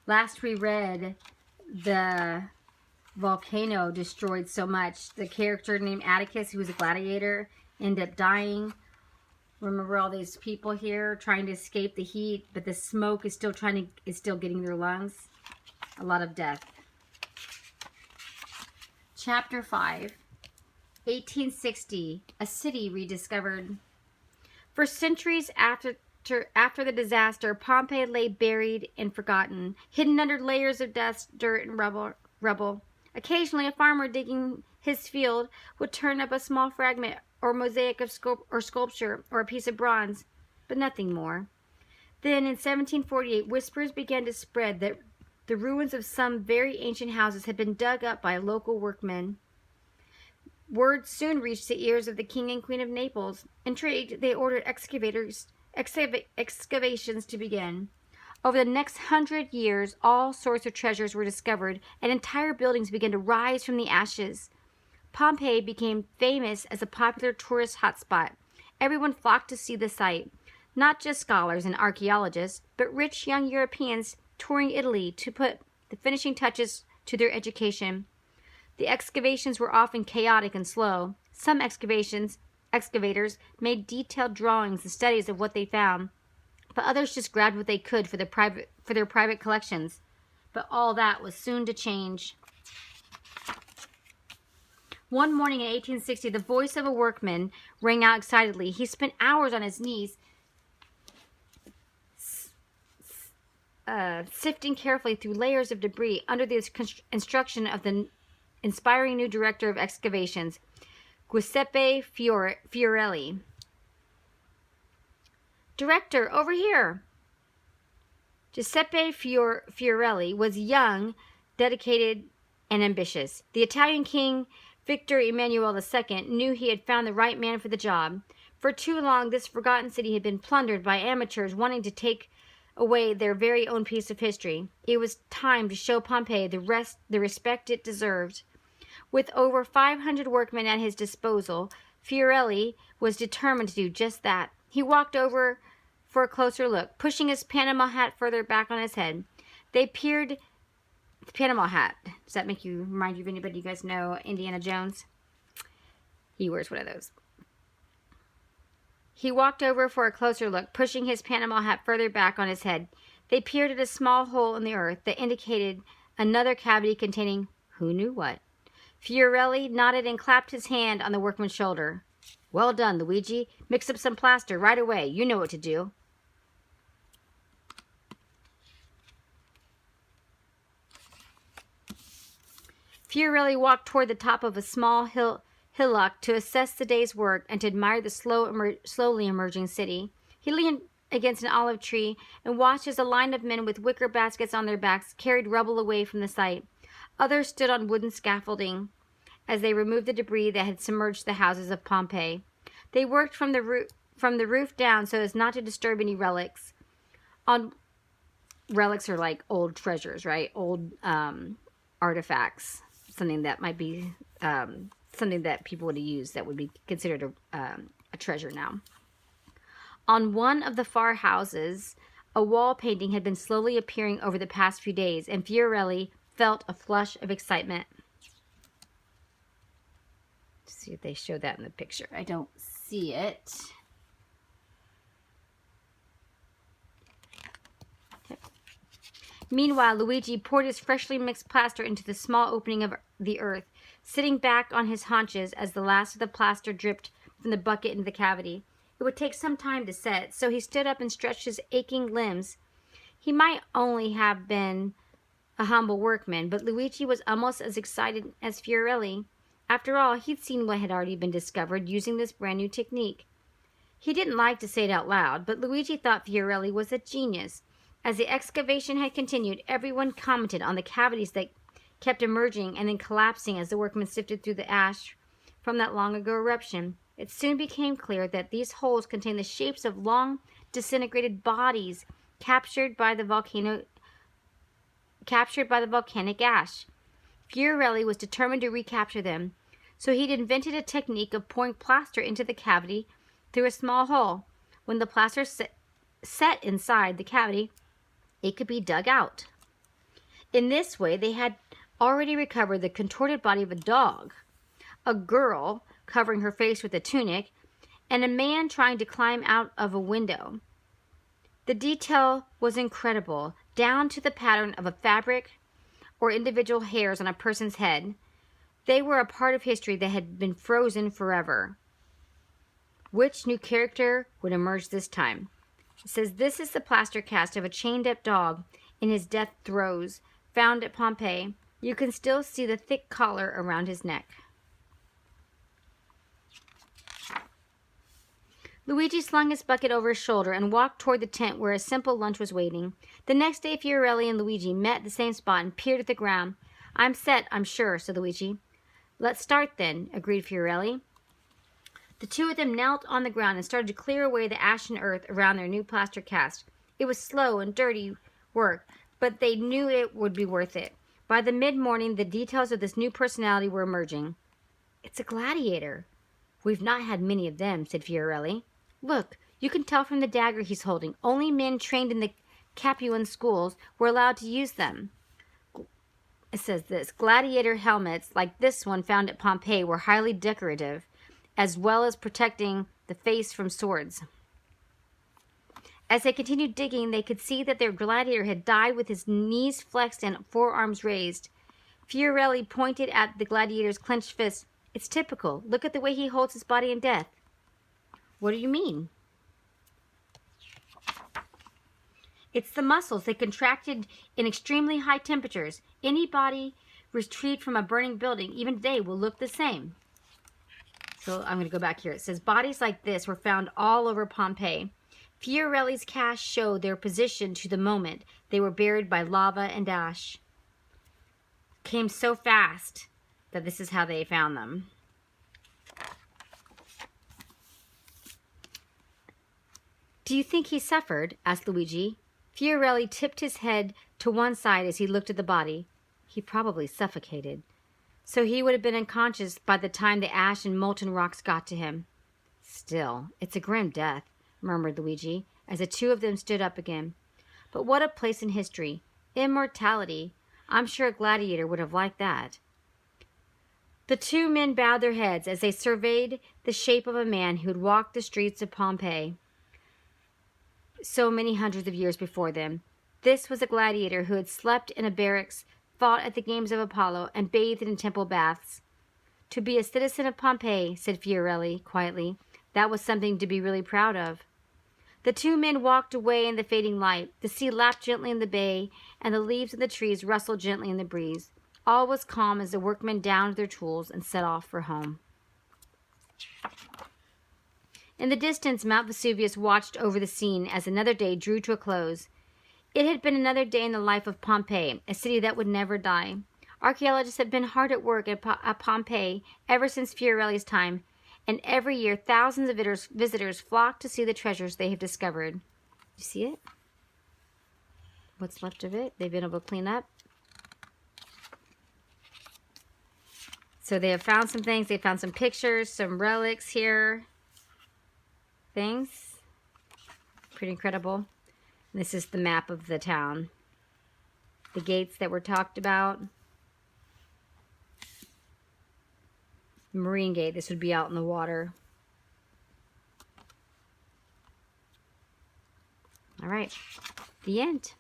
Last we read, the volcano destroyed so much. The character named Atticus, who was a gladiator, ended up dying. Remember all these people here trying to escape the heat, but the smoke is still getting their lungs. A lot of death. Chapter 5, 1860, a city rediscovered. For centuries after the disaster, Pompeii lay buried and forgotten, hidden under layers of dust, dirt, and rubble. Occasionally, a farmer digging his field would turn up a small fragment or mosaic of sculpture or a piece of bronze, but nothing more. Then, in 1748, whispers began to spread that the ruins of some very ancient houses had been dug up by local workmen. Word soon reached the ears of the King and Queen of Naples. Intrigued, they ordered excavations to begin. Over the next 100 years, all sorts of treasures were discovered, and entire buildings began to rise from the ashes. Pompeii became famous as a popular tourist hotspot. Everyone flocked to see the site, not just scholars and archaeologists, but rich young Europeans touring Italy to put the finishing touches to their education. The excavations were often chaotic and slow. Some excavators made detailed drawings and studies of what they found, but others just grabbed what they could for their private collections. But all that was soon to change. One morning in 1860, the voice of a workman rang out excitedly. He spent hours on his knees, sifting carefully through layers of debris under the instruction of the inspiring new director of excavations, Giuseppe Fiorelli. "Director, over here!" Giuseppe Fiorelli was young, dedicated, and ambitious. The Italian king, Victor Emmanuel II, knew he had found the right man for the job. For too long, this forgotten city had been plundered by amateurs wanting to take away their very own piece of history. It was time to show Pompeii the respect it deserved. With over 500 workmen at his disposal, Fiorelli was determined to do just that. He walked over for a closer look, pushing his Panama hat further back on his head. They peered. The Panama hat. Does that remind you of anybody you guys know? Indiana Jones? He wears one of those. He walked over for a closer look, pushing his Panama hat further back on his head. They peered at a small hole in the earth that indicated another cavity containing who knew what. Fiorelli nodded and clapped his hand on the workman's shoulder. "Well done, Luigi. Mix up some plaster right away. You know what to do." Fiorelli walked toward the top of a small hillock to assess the day's work and to admire the slowly emerging city. He leaned against an olive tree and watched as a line of men with wicker baskets on their backs carried rubble away from the site. Others stood on wooden scaffolding as they removed the debris that had submerged the houses of Pompeii. They worked from the roof down so as not to disturb any relics. Relics are like old treasures, right? Old artifacts. Something that might be something that people would use that would be considered a treasure now. On one of the far houses, a wall painting had been slowly appearing over the past few days, and Fiorelli felt a flush of excitement. Let's see if they show that in the picture. I don't see it. Okay. Meanwhile, Luigi poured his freshly mixed plaster into the small opening of the earth, sitting back on his haunches as the last of the plaster dripped from the bucket into the cavity. It would take some time to set, so he stood up and stretched his aching limbs. He might only have been a humble workman, but Luigi was almost as excited as Fiorelli. After all, he'd seen what had already been discovered using this brand new technique. He didn't like to say it out loud, but Luigi thought Fiorelli was a genius. As the excavation had continued, everyone commented on the cavities that kept emerging and then collapsing as the workmen sifted through the ash from that long-ago eruption. It soon became clear that these holes contained the shapes of long, disintegrated bodies captured by the volcanic ash. Fiorelli was determined to recapture them, so he'd invented a technique of pouring plaster into the cavity through a small hole. When the plaster set inside the cavity, it could be dug out. In this way, they had already recovered the contorted body of a dog, a girl covering her face with a tunic, and a man trying to climb out of a window. The detail was incredible, down to the pattern of a fabric or individual hairs on a person's head. They were a part of history that had been frozen forever. Which new character would emerge this time? It says, this is the plaster cast of a chained-up dog in his death throes, found at Pompeii. You can still see the thick collar around his neck. Luigi slung his bucket over his shoulder and walked toward the tent where a simple lunch was waiting. The next day, Fiorelli and Luigi met at the same spot and peered at the ground. I'm set, I'm sure, said Luigi. Let's start then, agreed Fiorelli. The two of them knelt on the ground and started to clear away the ashen earth around their new plaster cast. It was slow and dirty work, but they knew it would be worth it. By the mid-morning, the details of this new personality were emerging. It's a gladiator. We've not had many of them, said Fiorelli. Look, you can tell from the dagger he's holding. Only men trained in the Capuan schools were allowed to use them. It says this, gladiator helmets like this one found at Pompeii were highly decorative, as well as protecting the face from swords. As they continued digging, they could see that their gladiator had died with his knees flexed and forearms raised. Fiorelli pointed at the gladiator's clenched fist. It's typical. Look at the way he holds his body in death. What do you mean? It's the muscles. They contracted in extremely high temperatures. Any body retrieved from a burning building, even today, will look the same. So I'm going to go back here. It says, bodies like this were found all over Pompeii. Fiorelli's casts showed their position to the moment. They were buried by lava and ash. Came so fast that this is how they found them. Do you think he suffered? Asked Luigi. Fiorelli tipped his head to one side as he looked at the body. He probably suffocated. So he would have been unconscious by the time the ash and molten rocks got to him. Still, it's a grim death, murmured Luigi, as the two of them stood up again. But what a place in history. Immortality. I'm sure a gladiator would have liked that. The two men bowed their heads as they surveyed the shape of a man who had walked the streets of Pompeii so many hundreds of years before them. This was a gladiator who had slept in a barracks, fought at the games of Apollo, and bathed in temple baths. To be a citizen of Pompeii, said Fiorelli quietly, that was something to be really proud of. The two men walked away in the fading light. The sea lapped gently in the bay, and the leaves of the trees rustled gently in the breeze. All was calm as the workmen downed their tools and set off for home. In the distance, Mount Vesuvius watched over the scene as another day drew to a close. It had been another day in the life of Pompeii, a city that would never die. Archaeologists have been hard at work at Pompeii ever since Fiorelli's time, and every year thousands of visitors flock to see the treasures they have discovered. You see it? What's left of it? They've been able to clean up. So they have found some things. They found some pictures, some relics here. Things. Pretty incredible. And this is the map of the town. The gates that were talked about. The Marine Gate. This would be out in the water. All right. The end.